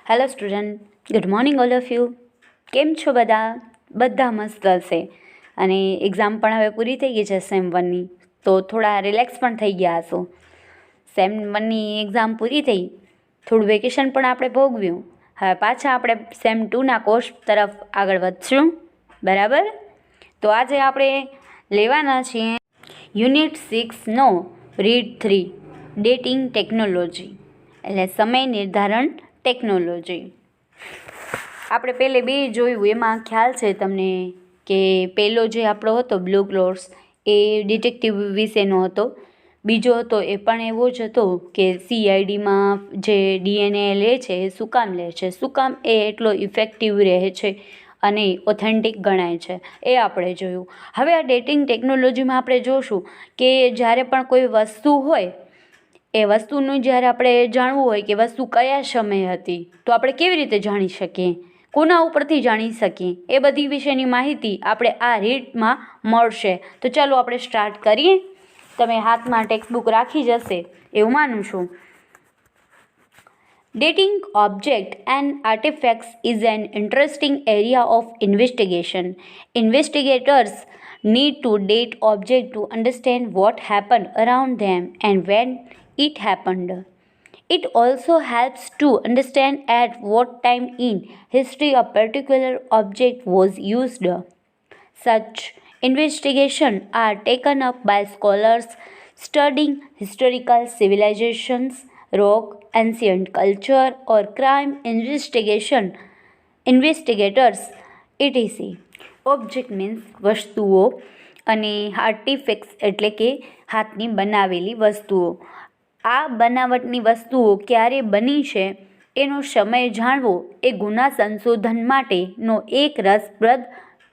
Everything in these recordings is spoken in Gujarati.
Hello student, good morning all of you. કેમ છો બધા મસ્ત હશે. અને એક્ઝામ પણ હવે પૂરી થઈ ગઈ છે સેમ 1ની, તો થોડા રિલેક્સ પણ થઈ ગયા હશો. સેમ 1ની એક્ઝામ પૂરી થઈ, થોડું વેકેશન પણ આપણે ભોગવ્યું. હવે પાછા આપણે સેમ 2ના કોર્સ તરફ આગળ વધશું, બરાબર? તો આજે આપણે લેવાના છીએ યુનિટ 6નો રીડ 3 ડેટિંગ ટેકનોલોજી, એટલે સમય નિર્ધારણ ટેકનોલોજી. આપણે પહેલે બે જોયું, એમાં ખ્યાલ છે તમને કે પહેલો જે આપણો હતો બ્લુ ક્લોર્સ એ ડિટેક્ટિવ વિશેનો હતો. બીજો હતો એ પણ એવો જ હતો કે CIDમાં જે DNA લે છે એ શું કામ લે છે, શું કામ એ એટલો ઇફેક્ટિવ રહે છે અને ઓથેન્ટિક ગણાય છે, એ આપણે જોયું. હવે આ ડેટિંગ ટેકનોલોજીમાં આપણે જોશું કે જ્યારે પણ કોઈ વસ્તુ હોય, એ વસ્તુનું જ્યારે આપણે જાણવું હોય કે વસ્તુ કયા સમયે હતી, તો આપણે કેવી રીતે જાણી શકીએ, કોના ઉપરથી જાણી શકીએ, એ બધી વિશેની માહિતી આપણે આ રીડમાં મળશે. તો ચાલો આપણે સ્ટાર્ટ કરીએ. તમે હાથમાં ટેક્સ્ટબુક રાખી જશે એવું માનું છું. Dating objects and artifacts is an interesting area of investigation. Investigators need to date objects to understand what happened around them and when it happened. It also helps to understand at what time in history a particular object was used. Such investigations are taken up by scholars studying historical civilizations, rock, ancient culture, or crime investigators, etc. Object means વસ્તુઓ અને આર્ટિફેક્ટ્સ એટલે કે હાથની બનાવેલી વસ્તુઓ. આ બનાવટની વસ્તુઓ ક્યારે બની છે એનો સમય જાણવો એ ગુના સંશોધન માટેનો એક રસપ્રદ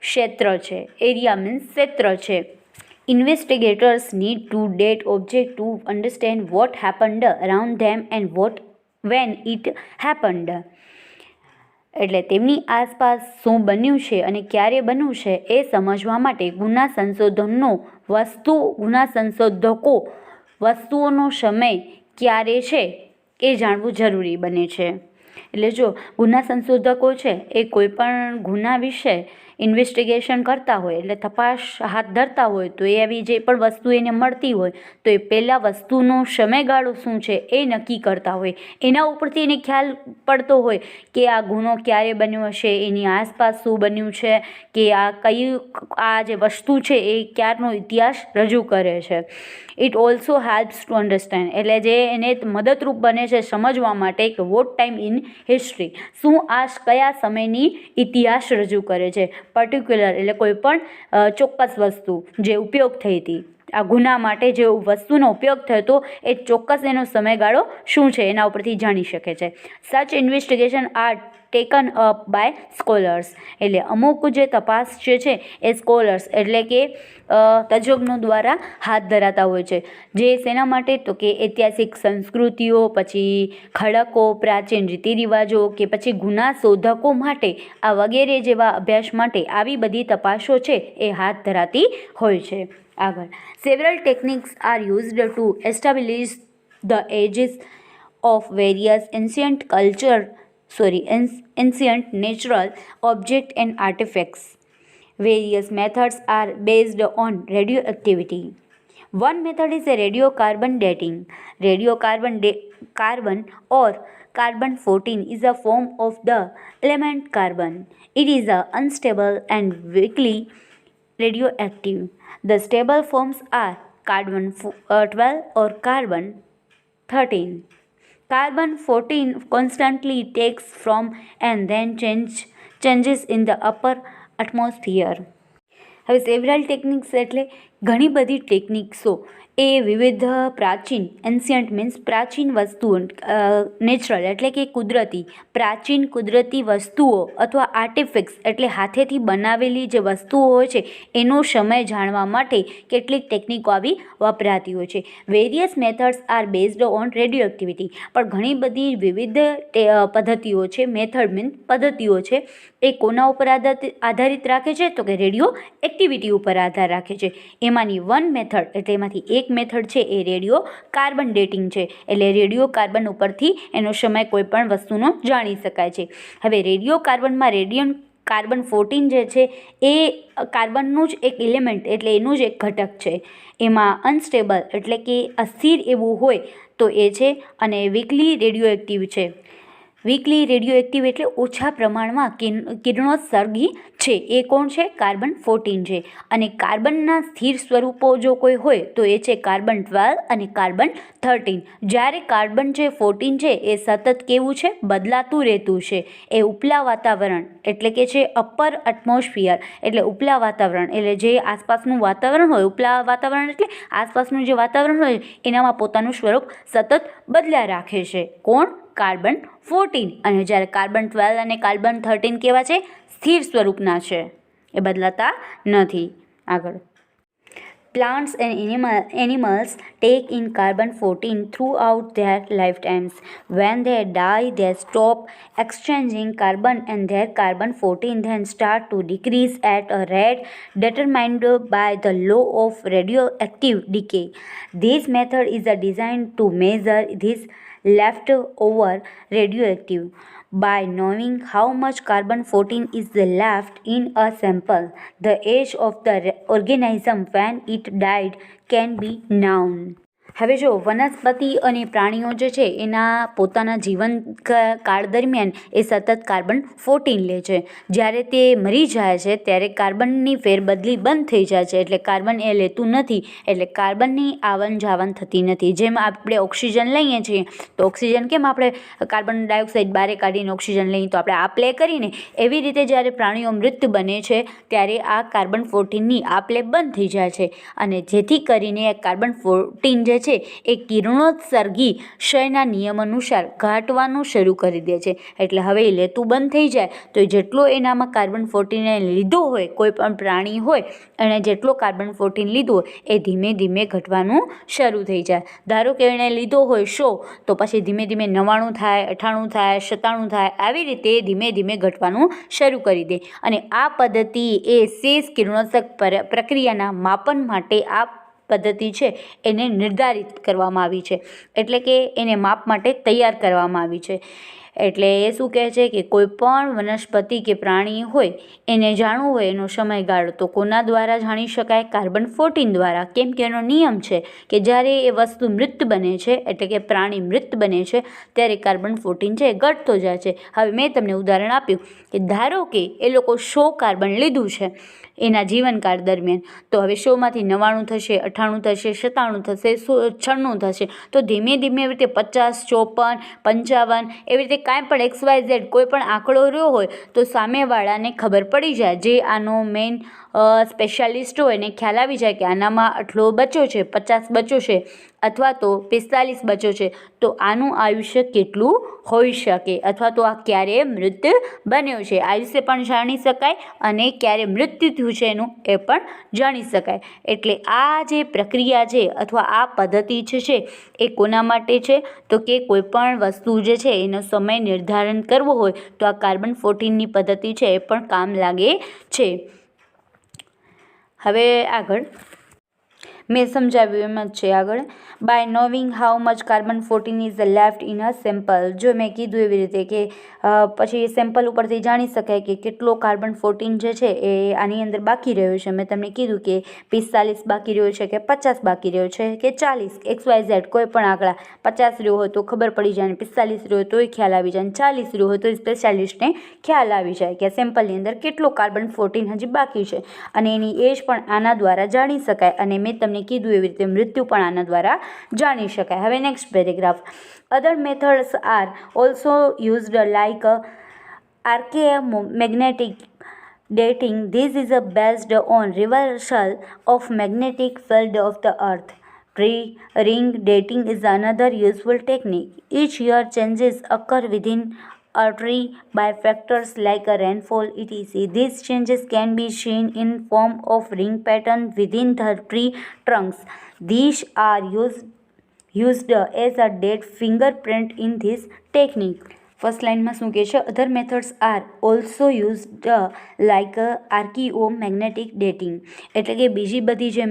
ક્ષેત્ર છે. એરિયા મીન્સ ક્ષેત્ર છે. Investigators need to date objects to understand what happened around them and when it happened. એટલે તેમની આસપાસ શું બન્યું છે અને ક્યારે બન્યું છે એ સમજવા માટે ગુના સંશોધકો વસ્તુઓનો સમય ક્યારે છે એ જાણવું જરૂરી બને છે. એટલે જો ગુના સંશોધકો છે એ કોઈ પણ ગુના વિશે ઇન્વેસ્ટિગેશન કરતા હોય, એટલે તપાસ હાથ ધરતા હોય, તો એવી જે પણ વસ્તુ એને મળતી હોય તો એ પહેલાં વસ્તુનો સમયગાળો શું છે એ નક્કી કરતા હોય. એના ઉપરથી એને ખ્યાલ પડતો હોય કે આ ગુનો ક્યારે બન્યો હશે, એની આસપાસ શું બન્યું છે, કે આ જે વસ્તુ છે એ ક્યારનો ઇતિહાસ રજૂ કરે છે. It also helps to understand, એટલે જે એને મદદરૂપ બને છે સમજવા માટે કે વોટ ટાઈમ ઇન હિસ્ટ્રી, શું આ કયા સમયની ઇતિહાસ રજૂ કરે છે. પર્ટિક્યુલર એટલે કોઈ પણ ચોક્કસ વસ્તુ જે ઉપયોગ થઈ હતી, આ ગુના માટે જે વસ્તુનો ઉપયોગ થયો હતો એ ચોક્કસ એનો સમયગાળો શું છે એના ઉપરથી જાણી શકે છે. Such investigation are taken up by scholars, એટલે અમુક જે તપાસ જે છે એ સ્કોલર્સ એટલે કે તજજ્ઞો દ્વારા હાથ ધરાતા હોય છે. જે શેના માટે, તો કે ઐતિહાસિક સંસ્કૃતિઓ, પછી ખડકો, પ્રાચીન રીતિરિવાજો, કે પછી ગુના શોધકો માટે આ વગેરે જેવા અભ્યાસ માટે આવી બધી તપાસો છે એ હાથ ધરાતી હોય છે. આગળ, several techniques are used to establish the ages of various ancient natural objects and artifacts. Various methods are based on radioactivity. One method is a radiocarbon dating. Carbon or carbon-14 is a form of the element carbon. It is unstable and weakly radioactive. The stable forms are carbon-12 or carbon-13. Carbon-14 constantly takes from and then changes in the upper atmosphere. હવે સેવરલ ટેકનિક્સ એટલે ઘણી બધી ટેકનિક્સો એ વિવિધ પ્રાચીન, એન્શિયન્ટ મીન્સ પ્રાચીન વસ્તુઓ, નેચરલ એટલે કે પ્રાચીન કુદરતી વસ્તુઓ અથવા આર્ટિફેક્ટ્સ એટલે હાથેથી બનાવેલી જે વસ્તુઓ હોય છે એનો સમય જાણવા માટે કેટલીક ટેકનિકો આવી વપરાતી હોય છે. Various methods are based on radioactivity, પણ ઘણી બધી વિવિધ પદ્ધતિઓ છે, મેથડ મીન્સ પદ્ધતિઓ છે, એ કોના ઉપર આધારિત રાખે છે, તો કે રેડિયો એક્ટિવિટી ઉપર આધાર રાખે છે. એમાંની વન મેથડ એટલે એમાંથી એક એક મેથડ છે એ રેડિયો કાર્બન ડેટિંગ છે. એટલે રેડિયો કાર્બન ઉપરથી એનો સમય કોઈ પણ વસ્તુનો જાણી શકાય છે. હવે રેડિયો કાર્બનમાં રેડિયમ કાર્બન 14 જે છે એ કાર્બનનું જ એક એલિમેન્ટ એટલે એનું જ એક ઘટક છે. એમાં અનસ્ટેબલ એટલે કે અસ્થિર એવું હોય તો એ છે અને વીકલી રેડિયો એક્ટિવ છે. વીકલી રેડિયો એક્ટિવ એટલે ઓછા પ્રમાણમાં કિરણોત્સર્ગી છે. એ કોણ છે? કાર્બન 14 છે. અને કાર્બનના સ્થિર સ્વરૂપો જો કોઈ હોય તો એ છે કાર્બન 12 અને કાર્બન 13. જ્યારે કાર્બન જે 14 છે એ સતત કેવું છે? બદલાતું રહેતું છે. એ ઉપલા વાતાવરણ એટલે કે છે અપર એટમોસ્ફિયર એટલે ઉપલા વાતાવરણ એટલે જે આસપાસનું વાતાવરણ હોય, ઉપલા વાતાવરણ એટલે આસપાસનું જે વાતાવરણ હોય એનામાં પોતાનું સ્વરૂપ સતત બદલ્યા રાખે છે. કોણ? કાર્બન 14. અને જ્યારે કાર્બન 12 અને કાર્બન 13 કેવા છે? સ્થિર સ્વરૂપના છે, એ બદલાતા નથી. આગળ, plants and animals take in carbon 14 throughout their lifetimes. When they die, they stop exchanging carbon and their carbon 14 then start to decrease at a rate determined by the law of radioactive decay. This method is designed to measure this leftover radioactive. By knowing how much carbon 14 is left in a sample, the age of the organism when it died can be known. હવે જો વનસ્પતિ અને પ્રાણીઓ જે છે એના પોતાના જીવન કાળ દરમિયાન એ સતત કાર્બન 14 લે છે. જ્યારે તે મરી જાય છે ત્યારે કાર્બનની ફેરબદલી બંધ થઈ જાય છે એટલે કાર્બન એ લેતું નથી. એટલે કાર્બનની આવન જાવન થતી નથી. જેમ આપણે ઓક્સિજન લઈએ છીએ તો ઓક્સિજન કેમ આપણે કાર્બન ડાયોક્સાઇડ બહાર કાઢીને ઓક્સિજન લઈએ તો આપણે આપ લે કરીને, એવી રીતે જ્યારે પ્રાણીઓ મૃત બને છે ત્યારે આ કાર્બન 14ની આપ લે બંધ થઈ જાય છે. અને જેથી કરીને કાર્બન 14 જે છે એ કિરણોત્સર્ગી ક્ષયના નિયમ અનુસાર ઘટવાનું શરૂ કરી દે છે. એટલે હવે એ લેતું બંધ થઈ જાય તો જેટલો એનામાં કાર્બન 14 લીધો હોય, કોઈ પણ પ્રાણી હોય એણે જેટલો કાર્બન 14 લીધો હોય એ ધીમે ધીમે ઘટવાનું શરૂ થઈ જાય. ધારો કે એણે લીધો હોય 100 તો પછી ધીમે ધીમે 99 થાય, 98 થાય, 97 થાય, આવી રીતે ધીમે ધીમે ઘટવાનું શરૂ કરી દે. અને આ પદ્ધતિ એ શેષ કિરણોત્સર્ગ પ્રક્રિયાના માપન માટે આ પદ્ધતિ છે એને નિર્ધારિત કરવામાં આવી છે. એટલે કે એને માપ માટે તૈયાર કરવામાં આવી છે. એટલે એ શું કહે છે કે કોઈ પણ વનસ્પતિ કે પ્રાણી હોય એને જાણવું હોય એનો સમયગાળો તો કોના દ્વારા જાણી શકાય? કાર્બન 14 દ્વારા. કેમ કે એનો નિયમ છે કે જ્યારે એ વસ્તુ મૃત બને છે એટલે કે પ્રાણી મૃત બને છે ત્યારે કાર્બન 14 છે ઘટતો જાય છે. હવે મેં તમને ઉદાહરણ આપ્યું કે ધારો કે એ લોકો 100 કાર્બન લીધું છે એના જીવનકાળ દરમિયાન, તો હવે 100માંથી 99 થશે, 98 થશે, 97 થશે, 96 થશે. તો ધીમે ધીમે એવી રીતે 50, 54, 55 એવી રીતે કાંઈ પણ XYZ કોઈ પણ આંકડો રહ્યો હોય તો સામેવાળાને ખબર પડી જાય, જે આનો મેઇન સ્પેશિયાલિસ્ટ હોય એને ખ્યાલ આવી જાય કે આનામાં આટલો બચ્યો છે, 50 બચ્યો છે અથવા તો 45 બચ્યો છે, તો આનું આયુષ્ય કેટલું હોઈ શકે અથવા તો આ ક્યારે મૃત બન્યો છે. આયુષ્ય પણ જાણી શકાય અને ક્યારે મૃત્યુ થયું છે એનું એ પણ જાણી શકાય. એટલે આ જે પ્રક્રિયા છે અથવા આ પદ્ધતિ છે એ કોના માટે છે? તો કે કોઈ પણ વસ્તુ જે છે એનો સમય નિર્ધારણ કરવો હોય તો આ કાર્બન 14ની પદ્ધતિ છે એ પણ કામ લાગે છે. હવે આગળ મેં સમજાવ્યું એમ જ છે. આગળ, by knowing how much carbon 14 is left in a sample. જો મેં કીધું એવી રીતે કે પછી સેમ્પલ ઉપરથી જાણી શકાય કે કેટલો કાર્બન 14 જે છે એ આની અંદર બાકી રહ્યો છે. મેં તમને કીધું કે 45 બાકી રહ્યો છે કે 50 બાકી રહ્યો છે કે 40, XYZ કોઈ પણ આંકડા. 50 રહ્યો હોય તો ખબર પડી જાય, 45 રહ્યો હોય તોય ખ્યાલ આવી જાય, 40 રહ્યો હોય તો સ્પેશિયાલિસ્ટને ખ્યાલ આવી જાય કે સેમ્પલની અંદર કેટલો કાર્બન 14 હજી બાકી છે. અને એની એજ પણ આના દ્વારા જાણી શકાય. અને મેં તમને કીધું એવી રીતે મૃત્યુ પણ આના દ્વારા જાણી શકાય. હવે next paragraph. Other methods are also used like archaeomagnetic dating. This is based on reversal of magnetic field of the earth. Tree ring dating is another useful technique. Each year changes occur within a tree by factors like a rainfall etc. These changes can be seen in form of ring pattern within the tree trunks. These are used as a date fingerprint in this technique. First લાઇનમાં શું કહે છે, other methods are also used like archaeomagnetic dating, એટલે કે બીજી બધી જે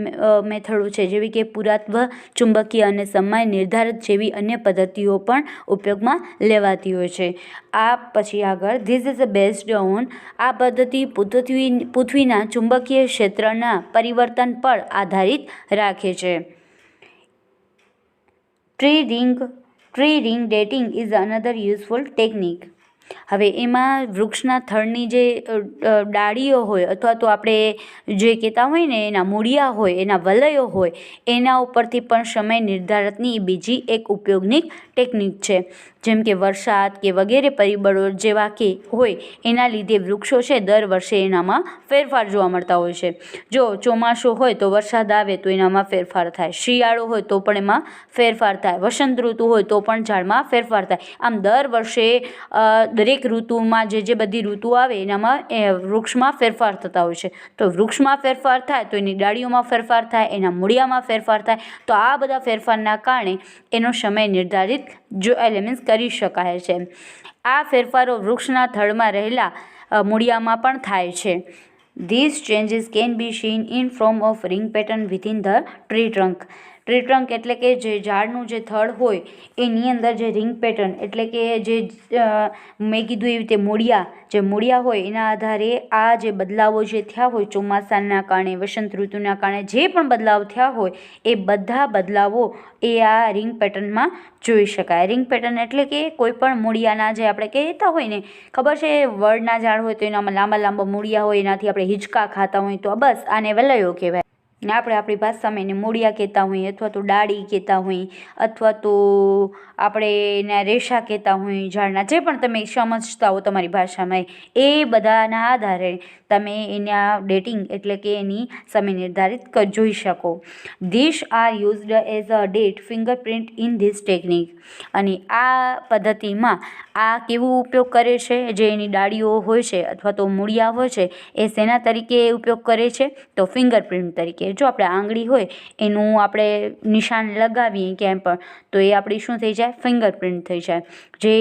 મેથડો છે જેવી કે પુરાતત્વ, ચુંબકીય અને સમય નિર્ધારિત જેવી અન્ય પદ્ધતિઓ પણ ઉપયોગમાં લેવાતી હોય છે. આ પછી આગળ ધીસ ઇઝ બેઝડ ઓન, આ પદ્ધતિ પૃથ્વીના ચુંબકીય ક્ષેત્રના પરિવર્તન પર આધારિત રાખે છે. Tree ring dating is another useful technique. હવે એમાં વૃક્ષના થડની જે ડાળીઓ હોય અથવા તો આપણે જે કહેતા હોય ને એના મૂળિયા હોય, એના વલયો હોય, એના ઉપરથી પણ સમય નિર્ધારતની બીજી એક ઉપયોગની ટેકનિક છે. જેમ કે વરસાદ કે વગેરે પરિબળો જેવા કે હોય એના લીધે વૃક્ષો છે દર વર્ષે એનામાં ફેરફાર જોવા મળતા હોય છે. જો ચોમાસું હોય તો વરસાદ આવે તો એનામાં ફેરફાર થાય, શિયાળો હોય તો પણ એમાં ફેરફાર થાય, વસંત ઋતુ હોય તો પણ ઝાડમાં ફેરફાર થાય. આમ દર વર્ષે દરેક ઋતુમાં જે બધી ઋતુ આવે એનામાં વૃક્ષમાં ફેરફાર થતા હોય છે. તો વૃક્ષમાં ફેરફાર થાય તો એની ડાળીઓમાં ફેરફાર થાય, એના મૂળિયામાં ફેરફાર થાય. તો આ બધા ફેરફારના કારણે એનો સમય નિર્ધારિત મીન્સ કરી શકાય છે. આ ફેરફારો વૃક્ષના થડમાં રહેલા મૂળિયામાં પણ થાય છે. This changes can be seen in form of ring pattern within the tree trunk. Tree trunk એટલે કે જે ઝાડનું જે થડ હોય એની અંદર જે રિંગ પેટર્ન એટલે કે જે મેં કીધું એવી રીતે મૂળિયા હોય એના આધારે આ જે બદલાવો જે થયા હોય ચોમાસાના કારણે, વસંત ઋતુના કારણે જે પણ બદલાવ થયા હોય એ બધા બદલાવો એ આ રિંગ પેટર્નમાં જોઈ શકાય. રિંગ પેટર્ન એટલે કે કોઈ પણ મૂળિયાના જે આપણે કહેતા હોય ને, ખબર છે વડના ઝાડ હોય તો એનામાં લાંબા લાંબા મૂળિયા હોય, એનાથી આપણે હિંચકા ખાતા હોય તો બસ આને વલયો કહેવાય. ને આપણે આપણી ભાષામાં એને મૂળિયા કહેતા હોઈએ અથવા તો ડાળી કહેતા હોઈએ અથવા તો આપણે એના રેશા કહેતા હોઈએ, ઝાડના જે પણ તમે સમજતા હો તમારી ભાષામાં એ બધાના આધારે તમે એના ડેટિંગ એટલે કે એની સમય નિર્ધારિત જોઈ શકો. This are used as a date fingerprint in this technique. અને આ પદ્ધતિમાં આ કેવું ઉપયોગ કરે છે, જે એની ડાળીઓ હોય છે અથવા તો મૂળિયા હોય છે એ શેના તરીકે ઉપયોગ કરે છે, તો ફિંગરપ્રિન્ટ તરીકે. જો આપણે આંગળી હોય એનું આપણે નિશાન લગાવીએ ક્યાંય પણ તો એ આપણી શું થઈ જાય, ફિંગરપ્રિન્ટ થઈ જાય, જે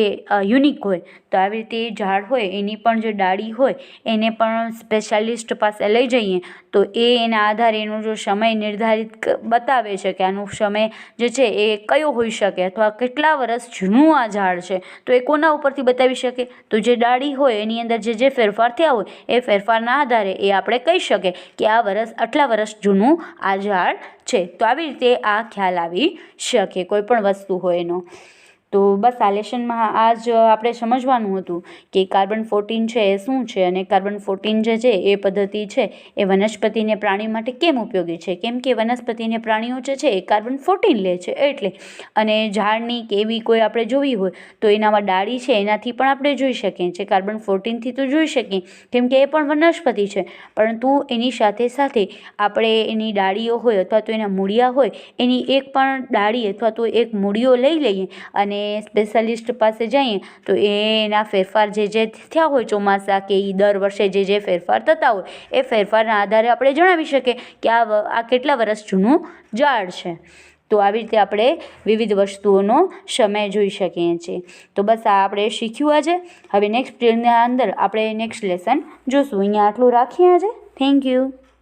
યુનિક હોય. તો આવી રીતે ઝાડ હોય એની પણ જે ડાળી હોય એને પણ સ્પેશિયાલિસ્ટ પાસે લઈ જઈએ તો એના આધારે એનો જો સમય નિર્ધારિત બતાવે છે કે આનો સમય જે છે એ કયો હોઈ શકે અથવા કેટલા વર્ષ જૂનું આ ઝાડ છે, તો એ કોના ઉપરથી બતાવી શકે, તો જે ડાળી હોય એની અંદર જે ફેરફાર થયા હોય એ ફેરફારના આધારે એ આપણે કહી શકીએ કે આ આટલા વર્ષ જૂનું આ ઝાડ છે. તો આવી રીતે આ ખ્યાલ આવી શકે કોઈ પણ વસ્તુ હોય એનો. તો બસ આ લેસનમાં આ જ આપણે સમજવાનું હતું કે કાર્બન-14 છે એ શું છે અને કાર્બન-14 જે છે એ પદ્ધતિ છે એ વનસ્પતિને પ્રાણીઓ માટે કેમ ઉપયોગી છે. કેમ કે વનસ્પતિને પ્રાણીઓ જે છે એ કાર્બન-14 લે છે એટલે. અને ઝાડની કે એવી કોઈ આપણે જોવી હોય તો એનામાં ડાળી છે એનાથી પણ આપણે જોઈ શકીએ છીએ, કાર્બન-14થી તો જોઈ શકીએ કેમ કે એ પણ વનસ્પતિ છે. પરંતુ એની સાથે સાથે આપણે એની ડાળીઓ હોય અથવા તો એના મૂળિયા હોય એની એક પણ ડાળી અથવા તો એક મૂળિયો લઈ લઈએ અને સ્પેશિયાલિસ્ટ પાસે જઈએ તો એના ફેરફાર જે થયા હોય ચોમાસા કે દર વર્ષે જે ફેરફાર થતા હોય એ ફેરફારના આધારે આપણે જણાવી શકીએ કે આ કેટલા વર્ષ જૂનું ઝાડ છે. તો આવી રીતે આપણે વિવિધ વસ્તુઓનો સમય જોઈ શકીએ છીએ. તો બસ આ આપણે શીખ્યું આજે. હવે નેક્સ્ટ પીરિયડના અંદર આપણે નેક્સ્ટ લેસન જોશું. અહીંયા આટલું રાખીએ આજે. Thank you.